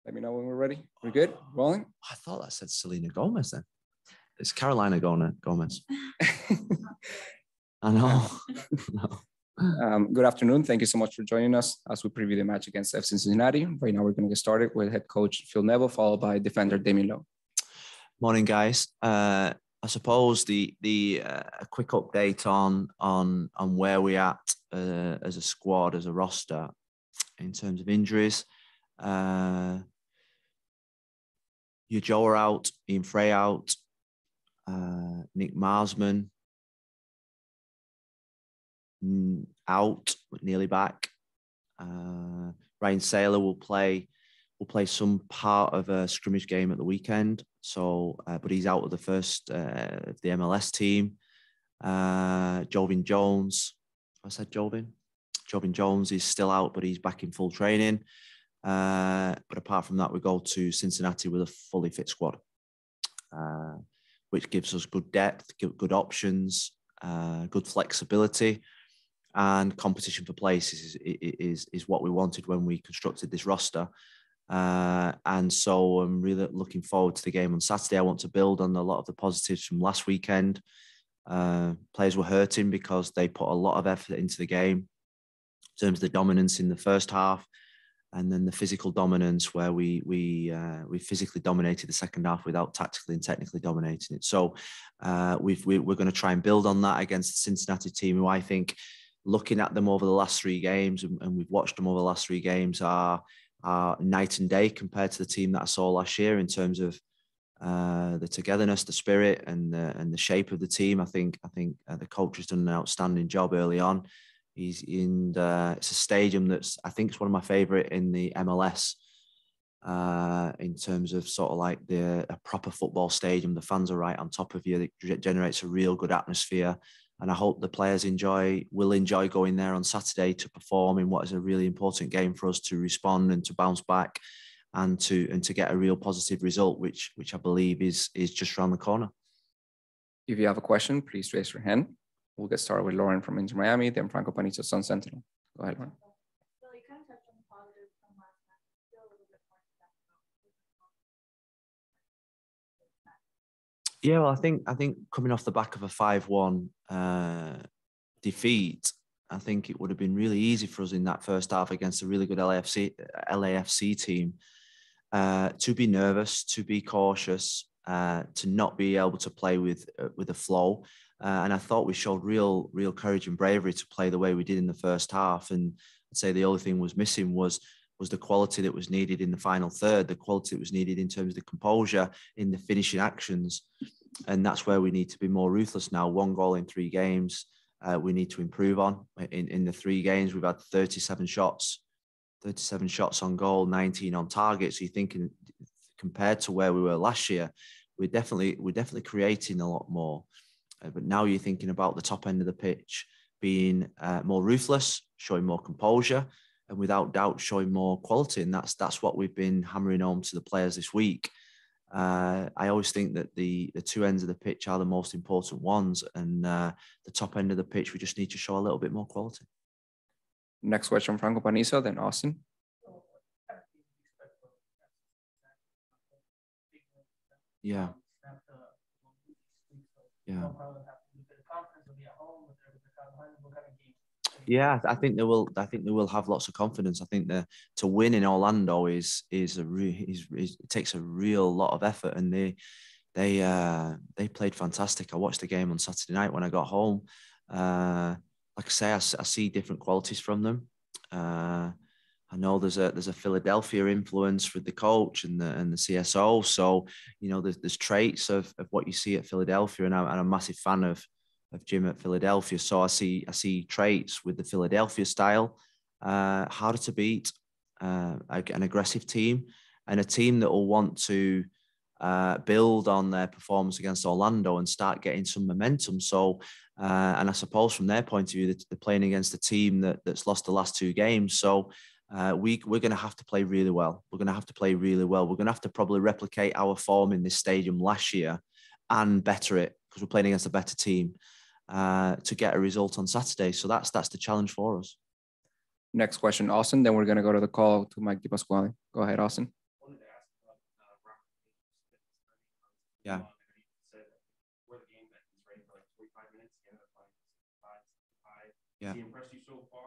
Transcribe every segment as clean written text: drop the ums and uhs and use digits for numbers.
Let me know when we're ready. We're good? Rolling? I thought that said Selena Gomez then. It's Carolina Gomez. I know. Good afternoon. Thank you so much for joining us as we preview the match against FC Cincinnati. Right now, we're going to get started with head coach Phil Neville, followed by defender Damien Lowe. Morning, guys. I suppose the a quick update on where we're at as a squad, as a roster, in terms of injuries. Joe are out, Ian Frey out, Nick Marsman out, but nearly back. Ryan Saylor will play some part of a scrimmage game at the weekend. So, but he's out of the first of the MLS team. Jovin Jones, I said Jovin Jones is still out, but he's back in full training. But apart from that, we go to Cincinnati with a fully fit squad, which gives us good depth, good options, good flexibility, and competition for places is what we wanted when we constructed this roster. And so I'm really looking forward to the game on Saturday. I want to build on a lot of the positives from last weekend. Players were hurting because they put a lot of effort into the game in terms of the dominance in the first half, and then the physical dominance where we physically dominated the second half without tactically and technically dominating it. So we're going to try and build on that against the Cincinnati team, who I think, looking at them over the last three games, and we've watched them over the last three games, are night and day compared to the team that I saw last year in terms of the togetherness, the spirit, and the shape of the team. I think the coach has done an outstanding job early on. He's in it's a stadium that's, I think, it's one of my favourite in the MLS in terms of sort of like a proper football stadium. The fans are right on top of you. It generates a real good atmosphere. And I hope the players will enjoy going there on Saturday to perform in what is a really important game for us to respond and to bounce back and to get a real positive result, which I believe is just around the corner. If you have a question, please raise your hand. We'll get started with Lauren from Inter Miami, then Franco Panizo, Sun Sentinel. Go ahead, Lauren. Well, you kind of touched on the positives from last match. Feel a little bit more about. Yeah, well, I think coming off the back of a 5-1 defeat, I think it would have been really easy for us in that first half against a really good LAFC team to be nervous, to be cautious, to not be able to play with a flow. And I thought we showed real courage and bravery to play the way we did in the first half. And I'd say the only thing was missing was the quality that was needed in the final third, the quality that was needed in terms of the composure in the finishing actions. And that's where we need to be more ruthless now. 1 goal in 3 games, we need to improve on. In the 3 games, we've had 37 shots on goal, 19 on target. So you're thinking, compared to where we were last year, we're definitely creating a lot more. But now you're thinking about the top end of the pitch being more ruthless, showing more composure, and without doubt showing more quality. And that's what we've been hammering home to the players this week. I always think that the 2 ends of the pitch are the most important ones, and the top end of the pitch, we just need to show a little bit more quality. Next question, Franco Panizo, then Austin. Yeah. Yeah, I think they will. I think they will have lots of confidence. I think to win in Orlando it takes a real lot of effort, and they played fantastic. I watched the game on Saturday night when I got home. Like I say, I see different qualities from them. I know there's a Philadelphia influence with the coach and the CSO. So, you know, there's traits of what you see at Philadelphia, and I'm a massive fan of Jim at Philadelphia. So I see traits with the Philadelphia style, harder to beat, an aggressive team, and a team that will want to build on their performance against Orlando and start getting some momentum. So, and I suppose from their point of view, they're playing against a team that's lost the last 2 games. So we're going to have to play really well. We're going to have to play really well. We're going to have to probably replicate our form in this stadium last year and better it, because we're playing against a better team, to get a result on Saturday. So that's the challenge for us. Next question, Austin. Then we're going to go to the call to Mike DiPasquale. Go ahead, Austin. Yeah. Yeah. He impressed you so far?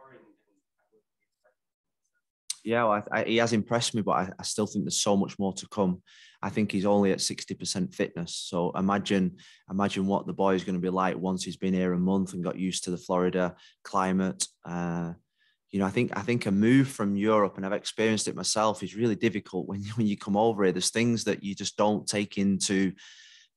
Yeah, well, he has impressed me, but I still think there's so much more to come. I think he's only at 60% fitness. So imagine what the boy is going to be like once he's been here a month and got used to the Florida climate. You know, I think a move from Europe, and I've experienced it myself, is really difficult when you come over here. There's things that you just don't take into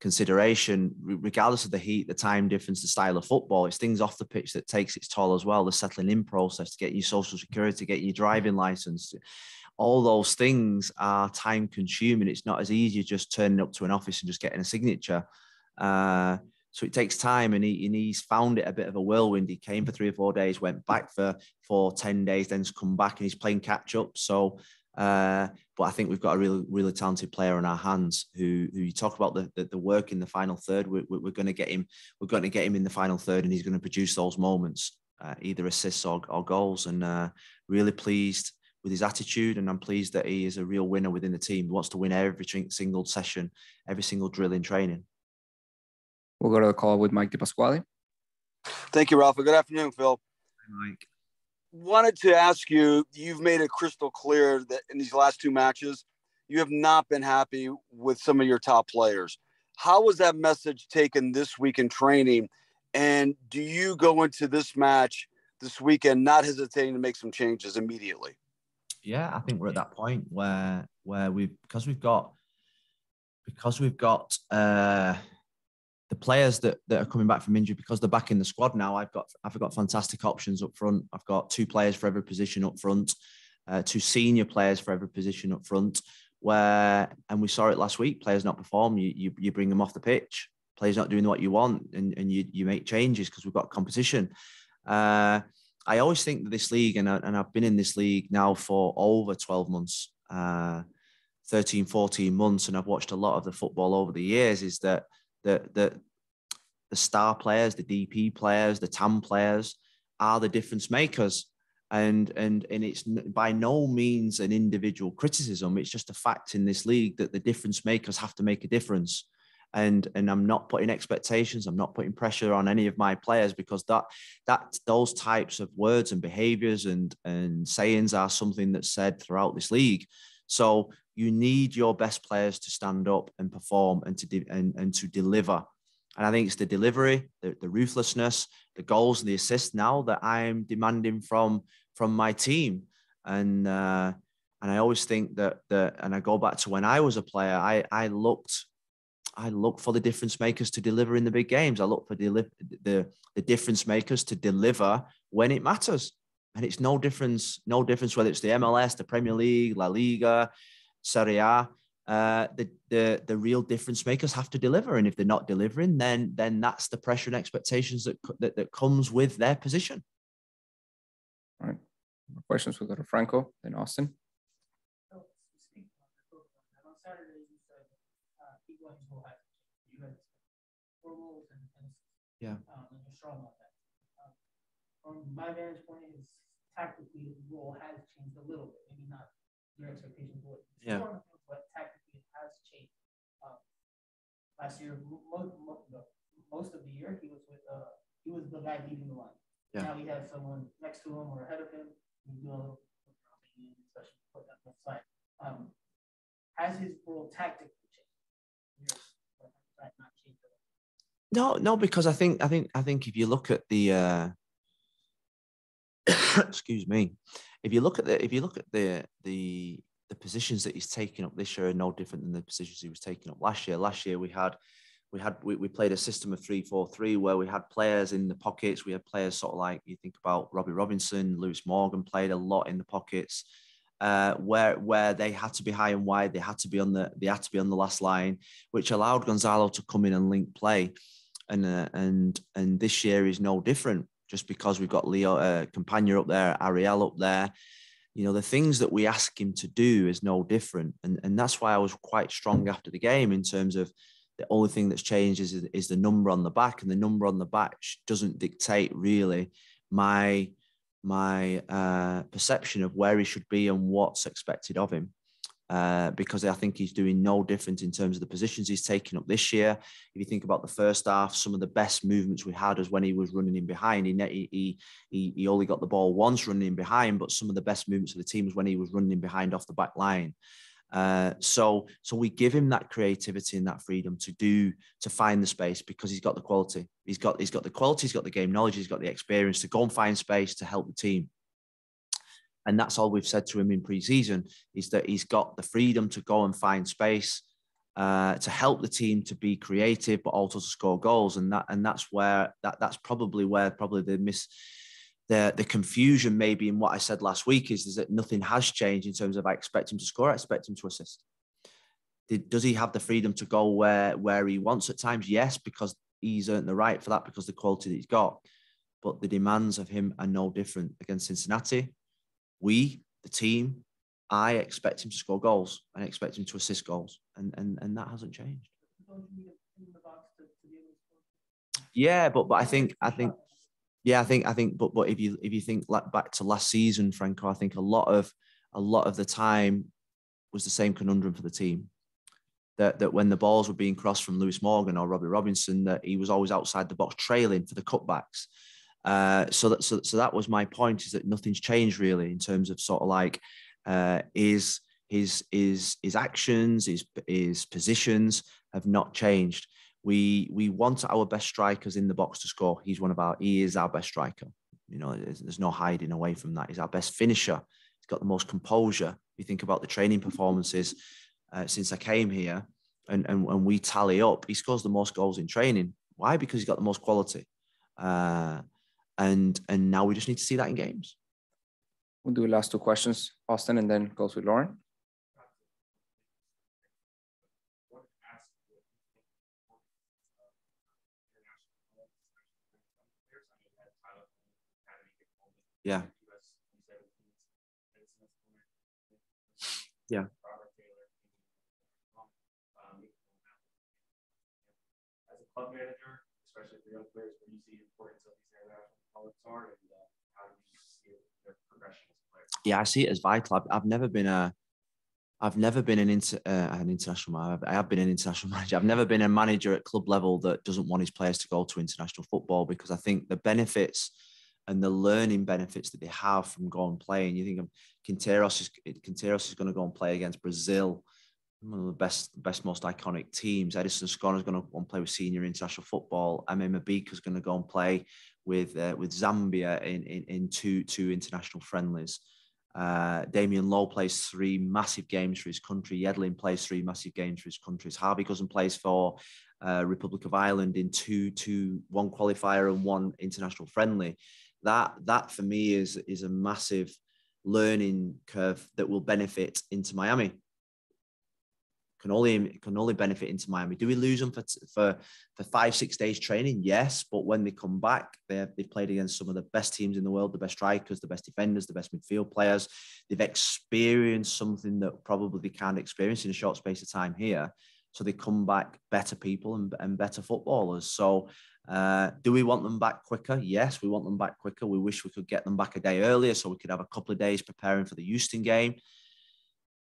consideration, regardless of the heat, the time difference, the style of football. It's things off the pitch that takes its toll as well. The settling in process to get your social security, get your driving license. All those things are time consuming. It's not as easy as just turning up to an office and just getting a signature. So it takes time, and he's found it a bit of a whirlwind. He came for 3 or 4 days, went back for 10 days, then's come back, and he's playing catch up. So, but I think we've got a really talented player on our hands who you talk about the work in the final third. We're going to get him. We're going to get him in the final third, and he's going to produce those moments, either assists or goals. And really pleased with his attitude, and I'm pleased that he is a real winner within the team. He wants to win every single session, every single drill in training. We'll go to the call with Mike DePasquale. Thank you, Ralph. Good afternoon, Phil. Hi, Mike. Wanted to ask you, you've made it crystal clear that in these last 2 matches, you have not been happy with some of your top players. How was that message taken this week in training? And do you go into this match this weekend not hesitating to make some changes immediately? Yeah, I think we're at that point where because we've got the players that are coming back from injury, because they're back in the squad now. I've got fantastic options up front. I've got 2 players for every position up front, 2 senior players for every position up front. And we saw it last week. Players not perform, you bring them off the pitch. Players not doing what you want, and you make changes because we've got competition. I always think that this league, and I've been in this league now for over 12 months, 13, 14 months, and I've watched a lot of the football over the years, is that the star players, the DP players, the TAM players are the difference makers. And it's by no means an individual criticism. It's just a fact in this league that the difference makers have to make a difference. And I'm not putting expectations, I'm not putting pressure on any of my players, because those types of words and behaviors and sayings are something that's said throughout this league. So you need your best players to stand up and perform and to deliver. And I think it's the delivery, the ruthlessness, the goals and the assists now that I'm demanding from my team. And I always think that and I go back to when I was a player, I look for the difference makers to deliver in the big games. I look for the difference makers to deliver when it matters. And it's no difference whether it's the MLS, the Premier League, La Liga, Serie A. The real difference makers have to deliver. And if they're not delivering, then that's the pressure and expectations that comes with their position. All right. More questions? We'll go to Franco, then Austin. Yeah. And you're strong on that. From my vantage point, is tactically the role has changed a little bit. Maybe not your expectations, but tactically it has changed. Last year, most of the year, he was the guy leading the line. Yeah. Now he has someone next to him or ahead of him. He's doing a little, especially put that on the side. Has his role tactically changed? Not changed at all? No, because I think if you look at the excuse me, if you look at the positions that he's taking up this year are no different than the positions he was taking up last year. Last year we played a system of 3-4-3 where we had players in the pockets. We had players sort of like, you think about Robbie Robinson, Lewis Morgan played a lot in the pockets. Where they had to be high and wide, they had to be on the last line, which allowed Gonzalo to come in and link play. And this year is no different, just because we've got Leo Campagna up there, Ariel up there. You know, the things that we ask him to do is no different. And that's why I was quite strong after the game in terms of the only thing that's changed is the number on the back, and the number on the back doesn't dictate really my perception of where he should be and what's expected of him. because I think he's doing no different in terms of the positions he's taking up this year. If you think about the first half, some of the best movements we had was when he was running in behind. He only got the ball once running in behind, but some of the best movements of the team was when he was running in behind off the back line. So we give him that creativity and that freedom to find the space, because he's got the quality. He's got the quality, he's got the game knowledge, he's got the experience to go and find space to help the team. And that's all we've said to him in pre-season, is that he's got the freedom to go and find space, to help the team to be creative, but also to score goals. And that's probably where the confusion maybe in what I said last week is that nothing has changed in terms of I expect him to score, I expect him to assist. Does he have the freedom to go where he wants at times? Yes, because he's earned the right for that, because the quality that he's got. But the demands of him are no different against Cincinnati. We, the team, I expect him to score goals. I expect him to assist goals, and that hasn't changed. Yeah, but I think, but if you think back to last season, Franco, I think a lot of the time was the same conundrum for the team. That when the balls were being crossed from Lewis Morgan or Robbie Robinson, that he was always outside the box trailing for the cutbacks. So that was my point, is that nothing's changed really in terms of sort of like his actions, his positions have not changed. We want our best strikers in the box to score. He is our best striker. You know, there's no hiding away from that. He's our best finisher. He's got the most composure. You think about the training performances since I came here, and we tally up, he scores the most goals in training. Why? Because he's got the most quality. And now we just need to see that in games. We'll do the last two questions, Austin, and then goes with Lauren. Yeah. Yeah. As a club manager, especially for young players, when you see the importance of these international colleagues are, and how do you see their progression as players? Yeah, I see it as vital. I've never been an international manager. I have been an international manager. I've never been a manager at club level that doesn't want his players to go to international football, because I think the benefits and the learning benefits that they have from going and playing. You think of Quinteros is going to go and play against Brazil, one of the best, most iconic teams. Edison Scott is going to go and play with senior international football. Ame Mabika is going to go and play with Zambia in two international friendlies. Damien Lowe plays 3 massive games for his country. Yedlin plays 3 massive games for his country. Harvey Cousin plays for Republic of Ireland in one qualifier and 1 international friendly. That for me is a massive learning curve that will benefit into Miami. Can only benefit into Miami. Do we lose them for 5-6 days training? Yes, but when they come back, they've played against some of the best teams in the world, the best strikers, the best defenders, the best midfield players. They've experienced something that probably they can't experience in a short space of time here. So they come back better people and better footballers. So do we want them back quicker? Yes, we want them back quicker. We wish we could get them back a day earlier so we could have a couple of days preparing for the Houston game.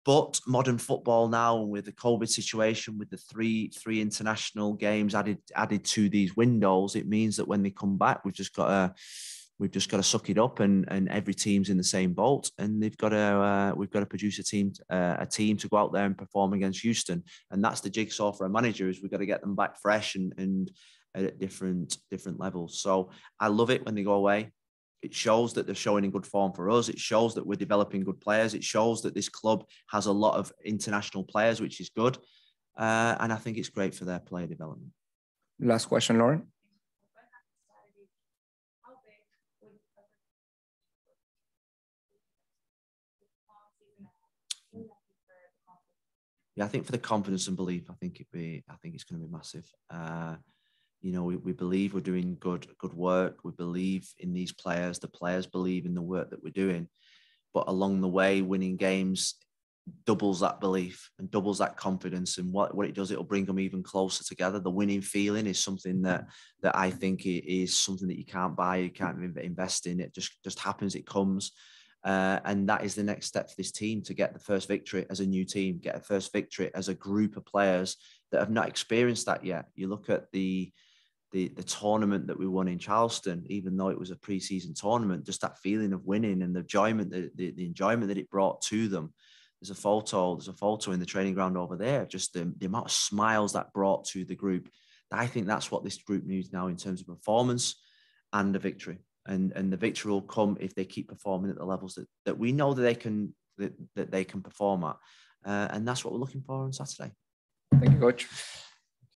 But modern football now, and with the COVID situation, with the three international games added to these windows, it means that when they come back, we've just got to suck it up, and every team's in the same boat, and we've got to produce a team to go out there and perform against Houston, and that's the jigsaw for a manager, is we've got to get them back fresh and at different levels. So I love it when they go away. It shows that they're showing in good form for us. It shows that we're developing good players. It shows that this club has a lot of international players, which is good. And I think it's great for their player development. Last question, Lauren. Yeah, I think for the confidence and belief, I think it's going to be massive. You know, we believe we're doing good work. We believe in these players. The players believe in the work that we're doing. But along the way, winning games doubles that belief and doubles that confidence. And what it does, it'll bring them even closer together. The winning feeling is something that I think is something that you can't buy, you can't invest in. It just happens, it comes. And that is the next step for this team, to get the first victory as a new team, get a first victory as a group of players that have not experienced that yet. You look at the tournament that we won in Charleston, even though it was a pre-season tournament, just that feeling of winning and the enjoyment, the enjoyment that it brought to them. There's a photo in the training ground over there, just the amount of smiles that brought to the group. I think that's what this group needs now in terms of performance and a victory. And the victory will come if they keep performing at the levels that we know that they can perform at. And that's what we're looking for on Saturday. Thank you, Coach.